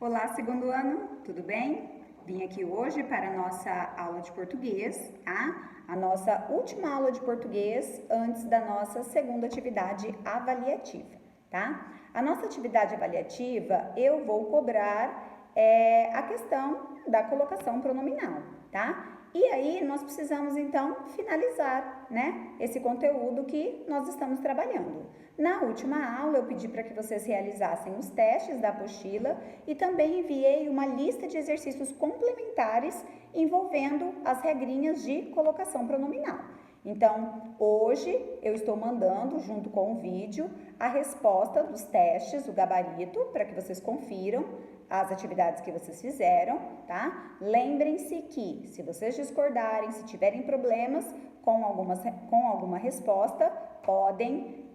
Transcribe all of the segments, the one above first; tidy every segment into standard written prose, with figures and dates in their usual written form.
Olá, segundo ano, tudo bem? Vim aqui hoje para a nossa aula de português, tá? A nossa última aula de português antes da nossa segunda atividade avaliativa, tá? A nossa atividade avaliativa, eu vou cobrar a questão da colocação pronominal, tá? E aí, nós precisamos, então, finalizar, né, esse conteúdo que nós estamos trabalhando. Na última aula, eu pedi para que vocês realizassem os testes da apostila e também enviei uma lista de exercícios complementares envolvendo as regrinhas de colocação pronominal. Então, hoje eu estou mandando, junto com o vídeo, a resposta dos testes, o gabarito, para que vocês confiram as atividades que vocês fizeram, tá? Lembrem-se que, se vocês discordarem, se tiverem problemas com alguma resposta, podem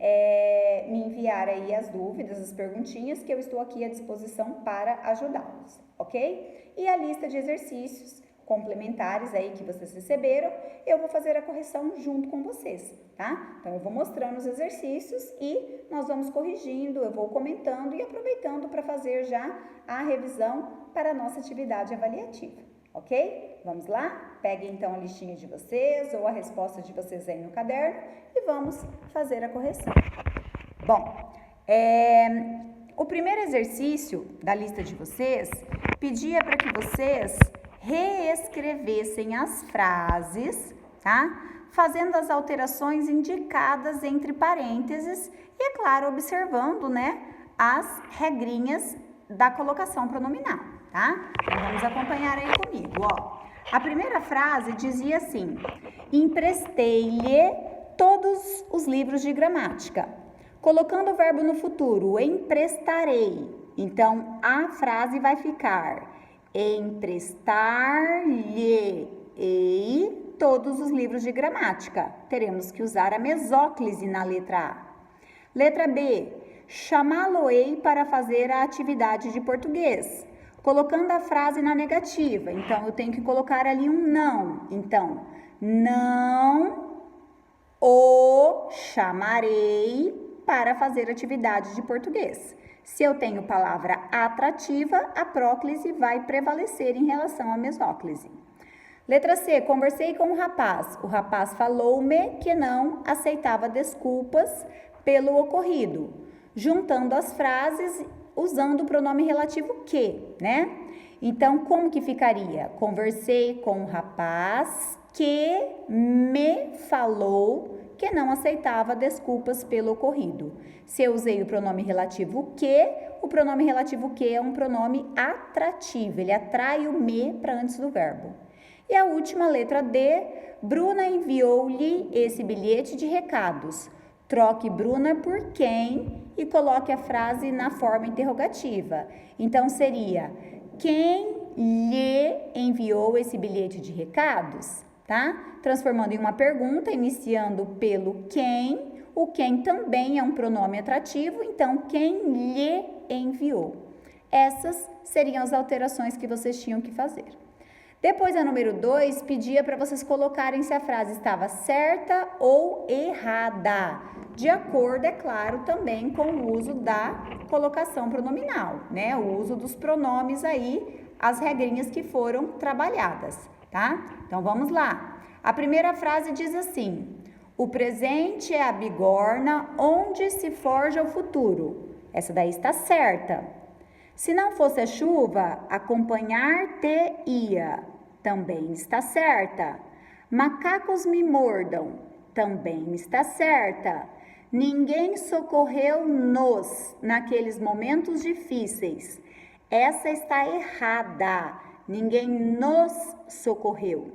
me enviar aí as dúvidas, as perguntinhas, que eu estou aqui à disposição para ajudá-los, ok? E a lista de exercícios complementares aí que vocês receberam, eu vou fazer a correção junto com vocês, tá? Então, eu vou mostrando os exercícios e nós vamos corrigindo, eu vou comentando e aproveitando para fazer já a revisão para a nossa atividade avaliativa, ok? Vamos lá? Peguem então a listinha de vocês ou a resposta de vocês aí no caderno e vamos fazer a correção. Bom, o primeiro exercício da lista de vocês pedia para que vocês reescrevessem as frases, tá? Fazendo as alterações indicadas entre parênteses e, é claro, observando, né, as regrinhas da colocação pronominal, tá? Então, vamos acompanhar aí comigo, ó. A primeira frase dizia assim: emprestei-lhe todos os livros de gramática. Colocando o verbo no futuro, emprestarei. Então, a frase vai ficar: emprestar-lhe-ei todos os livros de gramática. Teremos que usar a mesóclise na letra A. Letra B, chamá-lo-ei para fazer a atividade de português. Colocando a frase na negativa, então eu tenho que colocar ali um não. Então, não o chamarei para fazer atividade de português. Se eu tenho palavra atrativa, a próclise vai prevalecer em relação à mesóclise. Letra C, conversei com o rapaz. O rapaz falou-me que não aceitava desculpas pelo ocorrido. Juntando as frases, usando o pronome relativo que, né? Então, como que ficaria? Conversei com o rapaz que me falou que não aceitava desculpas pelo ocorrido. Se eu usei o pronome relativo que, o pronome relativo que é um pronome atrativo, ele atrai o me para antes do verbo. E a última, letra D, Bruna enviou-lhe esse bilhete de recados. Troque Bruna por quem e coloque a frase na forma interrogativa. Então, seria: quem lhe enviou esse bilhete de recados? Tá? Transformando em uma pergunta, iniciando pelo quem. O quem também é um pronome atrativo, então, quem lhe enviou. Essas seriam as alterações que vocês tinham que fazer. Depois, a número 2, pedia para vocês colocarem se a frase estava certa ou errada, de acordo, é claro, também com o uso da colocação pronominal, né? O uso dos pronomes aí, as regrinhas que foram trabalhadas, tá? Então, vamos lá. A primeira frase diz assim: o presente é a bigorna onde se forja o futuro. Essa daí está certa. Se não fosse a chuva, acompanhar-te-ia. Também está certa. Macacos me mordam. Também está certa. Ninguém socorreu-nos naqueles momentos difíceis. Essa está errada. Ninguém nos socorreu.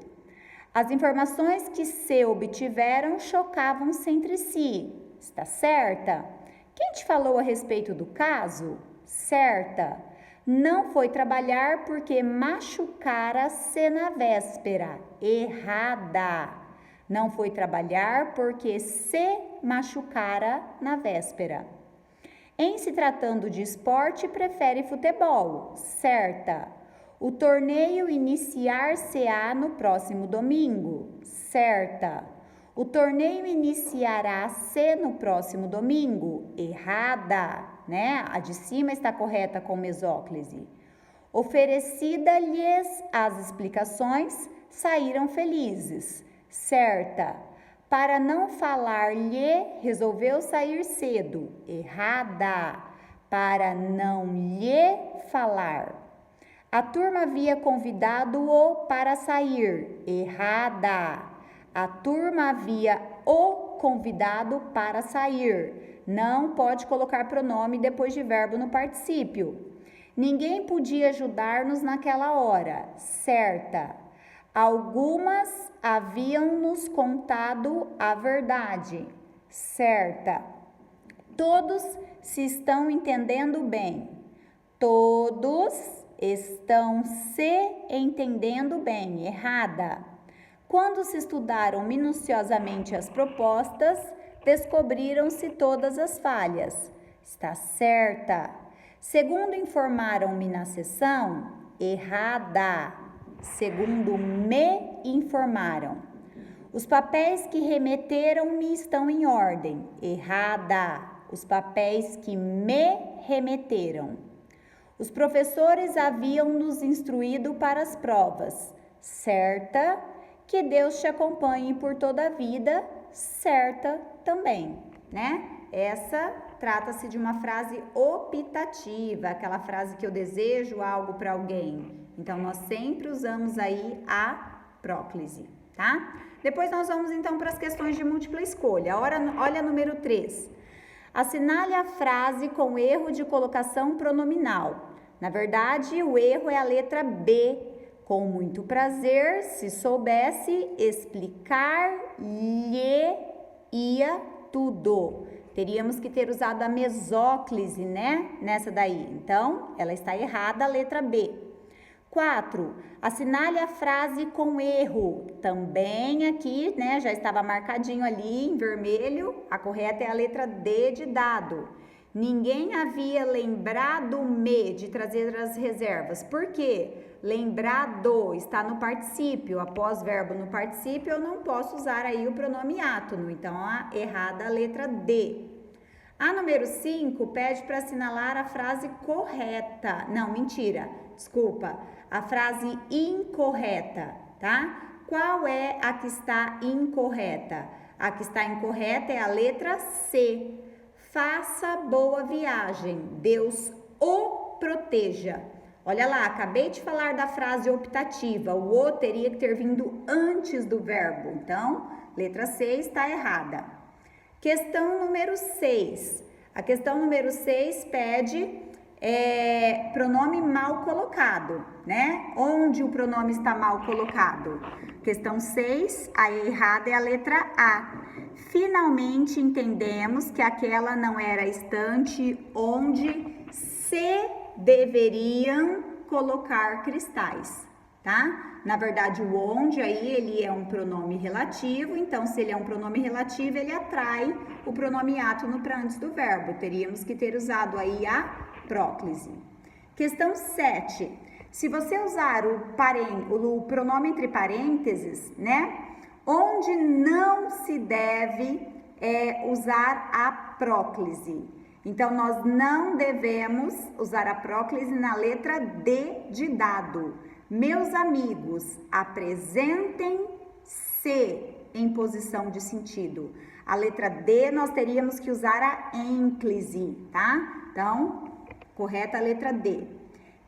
As informações que se obtiveram chocavam-se entre si. Está certa? Quem te falou a respeito do caso? Certa. Não foi trabalhar porque machucara-se na véspera. Errada. Não foi trabalhar porque se machucara na véspera. Em se tratando de esporte, prefere futebol. Certa. O torneio iniciar-se-á no próximo domingo. Certa. O torneio iniciará-se no próximo domingo. Errada, né? A de cima está correta com mesóclise. Oferecida-lhes as explicações, saíram felizes. Certa, para não falar-lhe, resolveu sair cedo. Errada, para não lhe falar. A turma havia convidado-o para sair. Errada, a turma havia o convidado para sair. Não pode colocar pronome depois de verbo no particípio. Ninguém podia ajudar-nos naquela hora. Certa. Algumas haviam nos contado a verdade. Certa. Todos se estão entendendo bem. Todos estão se entendendo bem. Errada. Quando se estudaram minuciosamente as propostas, descobriram-se todas as falhas. Está certa. Segundo informaram-me na sessão, errada. Segundo me informaram. Os papéis que remeteram-me estão em ordem. Errada. Os papéis que me remeteram. Os professores haviam nos instruído para as provas. Certa. Que Deus te acompanhe por toda a vida. Certa também, né? Essa trata-se de uma frase optativa, aquela frase que eu desejo algo para alguém. Então, nós sempre usamos aí a próclise, tá? Depois nós vamos então para as questões de múltipla escolha. Olha número 3. Assinale a frase com erro de colocação pronominal. Na verdade, o erro é a letra B. Com muito prazer, se soubesse explicar-lhe ia tudo. Teríamos que ter usado a mesóclise, né? Nessa daí. Então, ela está errada, a letra B. 4. Assinale a frase com erro. Também aqui, né? Já estava marcadinho ali em vermelho. A correta é a letra D de dado. Ninguém havia lembrado-me de trazer as reservas. Por quê? Lembrado está no particípio. Após verbo no particípio, eu não posso usar aí o pronome átono. Então, a errada a letra D. A número 5 pede para assinalar a frase correta. Não, mentira. Desculpa. A frase incorreta, tá? Qual é a que está incorreta? A que está incorreta é a letra C. Faça boa viagem. Deus o proteja. Olha lá, acabei de falar da frase optativa. O o teria que ter vindo antes do verbo. Então, letra C está errada. Questão número 6. A questão número 6 pede pronome mal colocado, né? Onde o pronome está mal colocado? Questão 6, a errada é a letra A. Finalmente entendemos que aquela não era a estante onde se deveriam colocar cristais, tá? Na verdade, o onde aí, ele é um pronome relativo, então se ele é um pronome relativo, ele atrai o pronome átono para antes do verbo. Teríamos que ter usado aí a próclise. Questão 7. Se você usar o pronome entre parênteses, né? Onde não se deve usar a próclise. Então, nós não devemos usar a próclise na letra D de dado. Meus amigos, apresentem-se em posição de sentido. A letra D, nós teríamos que usar a ênclise, tá? Então, correta a letra D.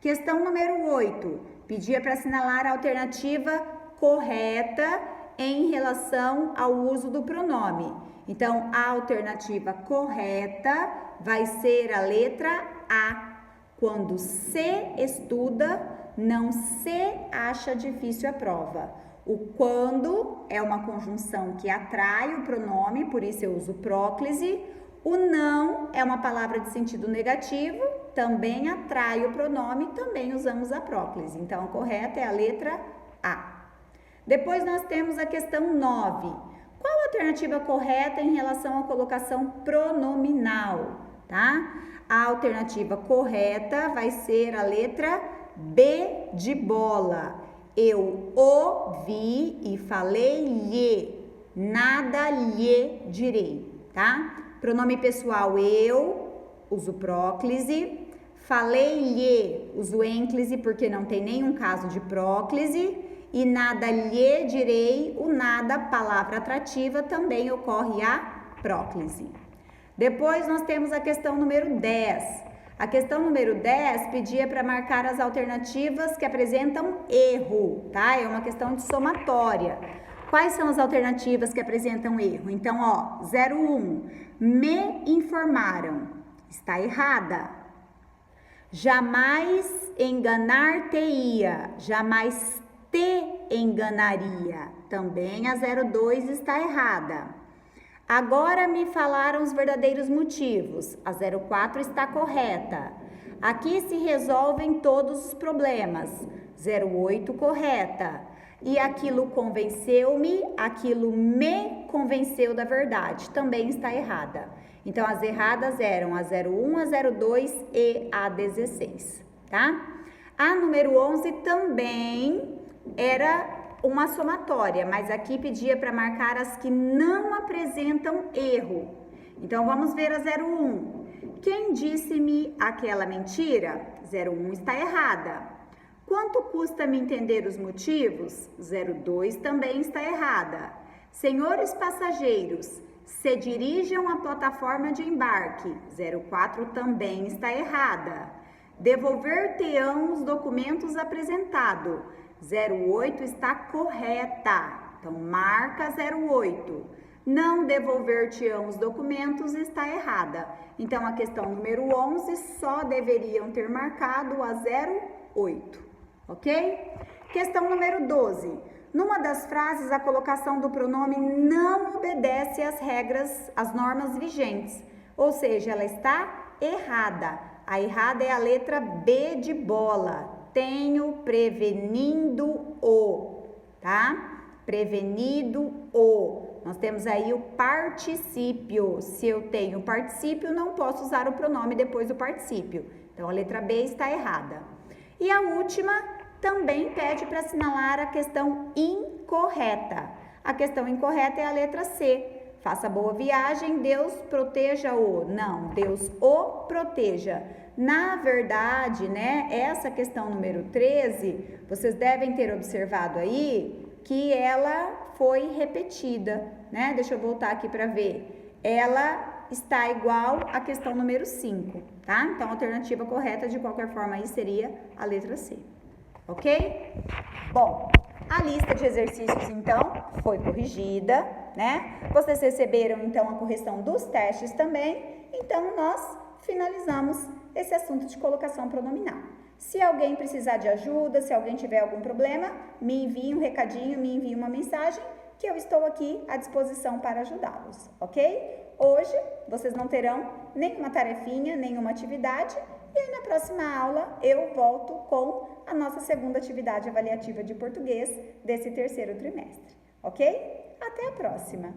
Questão número 8. Pedia para assinalar a alternativa correta em relação ao uso do pronome. Então, a alternativa correta vai ser a letra A. Quando se estuda, não se acha difícil a prova. O quando é uma conjunção que atrai o pronome, por isso eu uso próclise. O não é uma palavra de sentido negativo, também atrai o pronome, também usamos a próclise. Então, a correta é a letra A. Depois nós temos a questão 9. Qual a alternativa correta em relação à colocação pronominal, tá? A alternativa correta vai ser a letra B de bola. Eu ouvi e falei-lhe, nada lhe direi, tá? Pronome pessoal eu, uso próclise. falei-lhe, uso ênclise porque não tem nenhum caso de próclise, e nada lhe direi, o nada, palavra atrativa, também ocorre a próclise. Depois nós temos a questão número 10. A questão número 10 pedia para marcar as alternativas que apresentam erro, tá? É uma questão de somatória. Quais são as alternativas que apresentam erro? Então, ó, 01, me informaram, está errada. Jamais enganar-te-ia, jamais te enganaria, também a 02 está errada. Agora me falaram os verdadeiros motivos, a 04 está correta. Aqui se resolvem todos os problemas, 08 correta. E aquilo convenceu-me, aquilo me convenceu da verdade, também está errada. Então, as erradas eram a 01, a 02 e a 16, tá? A número 11 também era uma somatória, mas aqui pedia para marcar as que não apresentam erro. Então, vamos ver a 01. Quem disse-me aquela mentira? 01 está errada. Quanto custa me entender os motivos? 02 também está errada. Senhores passageiros, se dirijam à plataforma de embarque. 04 também está errada. Devolver-te-ão os documentos apresentados. 08 está correta. Então, marca 08. Não devolver-te-ão os documentos está errada. Então, a questão número 11 só deveriam ter marcado a 08, ok? Questão número 12. Numa das frases, a colocação do pronome não obedece às regras, às normas vigentes. Ou seja, ela está errada. A errada é a letra B de bola. Tenho prevenido o, tá? Prevenido o. Nós temos aí o particípio. Se eu tenho particípio, não posso usar o pronome depois do particípio. Então, a letra B está errada. E a última também pede para assinalar a questão incorreta. A questão incorreta é a letra C. Faça boa viagem, Deus proteja-o. Não, Deus o proteja. Na verdade, né, essa questão número 13, vocês devem ter observado aí que ela foi repetida, né? Deixa eu voltar aqui para ver. Ela está igual à questão número 5, tá? Então, a alternativa correta, de qualquer forma, aí seria a letra C, ok? Bom, a lista de exercícios, então, foi corrigida, né? Vocês receberam, então, a correção dos testes também. Então, nós finalizamos esse assunto de colocação pronominal. Se alguém precisar de ajuda, se alguém tiver algum problema, me envie um recadinho, me envie uma mensagem, que eu estou aqui à disposição para ajudá-los, ok? Hoje, vocês não terão nenhuma tarefinha, nenhuma atividade, e aí na próxima aula eu volto com a nossa segunda atividade avaliativa de português desse terceiro trimestre, ok? Até a próxima!